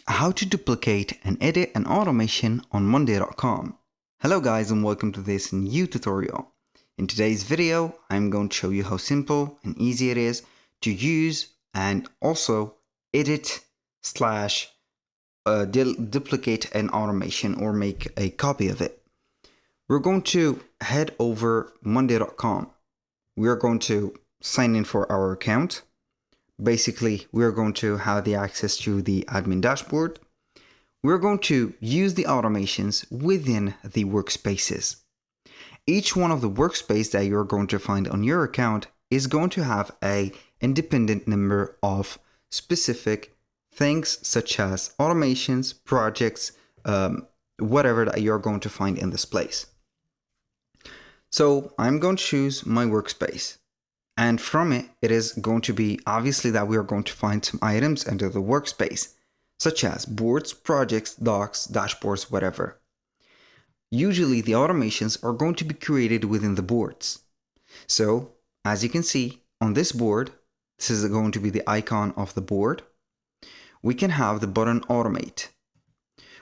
how to duplicate and edit an automation on monday.com. Hello guys, and welcome to this new tutorial. In today's video, I'm going to show you how simple and easy it is to use and also edit slash duplicate an automation or make a copy of it. We're going to head over monday.com. We're going to sign in for our account. Basically, we're going to have the access to the admin dashboard. We're going to use the automations within the workspaces. Each one of the workspace that you're going to find on your account is going to have an independent number of specific things such as automations, projects, whatever that you're going to find in this place. So I'm going to choose my workspace. And from it, it is going to be obviously that we are going to find some items under the workspace, such as boards, projects, docs, dashboards, whatever. Usually the automations are going to be created within the boards. So as you can see on this board, this is going to be the icon of the board. We can have the button automate.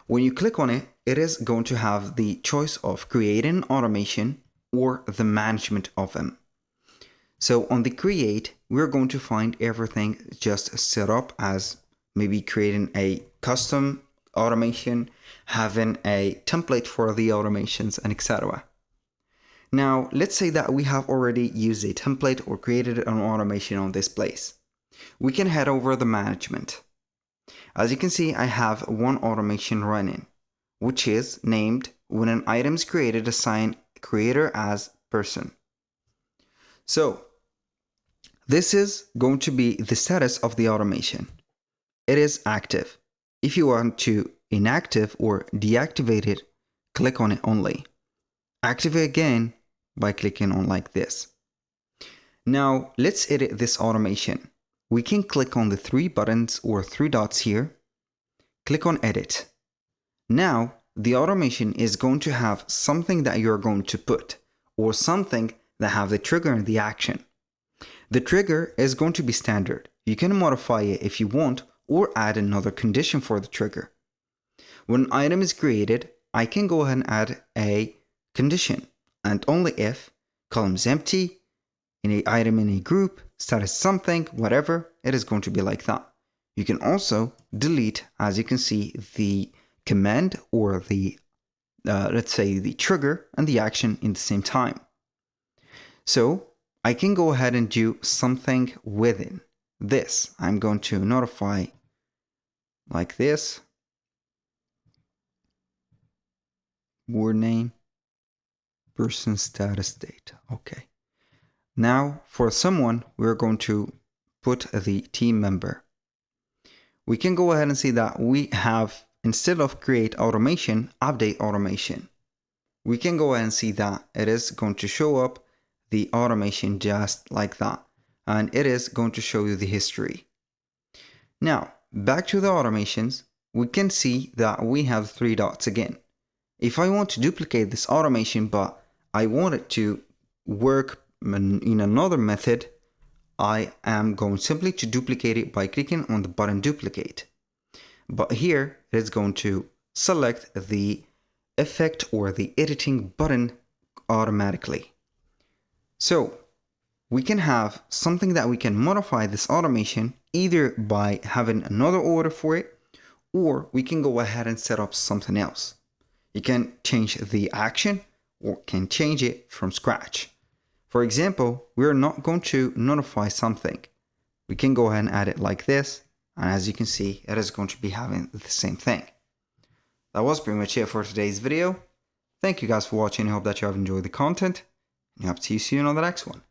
When you click on it, it is going to have the choice of creating an automation or the management of them. So on the create, we're going to find everything just set up as maybe creating a custom automation, having a template for the automations, and etc. Now, let's say that we have already used a template or created an automation on this place. We can head over the management. As you can see, I have one automation running, which is named when an item is created, assign creator as person. So this is going to be the status of the automation. It is active. If you want to inactive or deactivate it, click on it only. Activate again by clicking on like this. Now let's edit this automation. We can click on the three buttons or three dots here. Click on edit. Now the automation is going to have something that you're going to put or something that have the trigger and the action. The trigger is going to be standard. You can modify it if you want or add another condition for the trigger. When an item is created, I can go ahead and add a condition, and only if columns empty, any item in a group, status something, whatever, it is going to be like that. You can also delete, as you can see, the command or the, let's say the trigger and the action in the same time. So I can go ahead and do something within this. I'm going to notify like this. Board name, person status date. Okay. Now for someone, we're going to put the team member. We can go ahead and see that we have, instead of create automation, update automation. We can go ahead and see that it is going to show up the automation just like that, and it is going to show you the history. Now back to the automations, we can see that we have three dots again. If I want to duplicate this automation but I want it to work in another method, I am going simply to duplicate it by clicking on the button duplicate. But here it is going to select the effect or the editing button automatically. So we can have something that we can modify this automation either by having another order for it, or we can go ahead and set up something else. You can change the action or can change it from scratch. For example, we're not going to notify something. We can go ahead and add it like this, and as you can see, it is going to be having the same thing. That was pretty much it for today's video. Thank you guys for watching. I hope that you have enjoyed the content, and I hope to see you soon on the next one.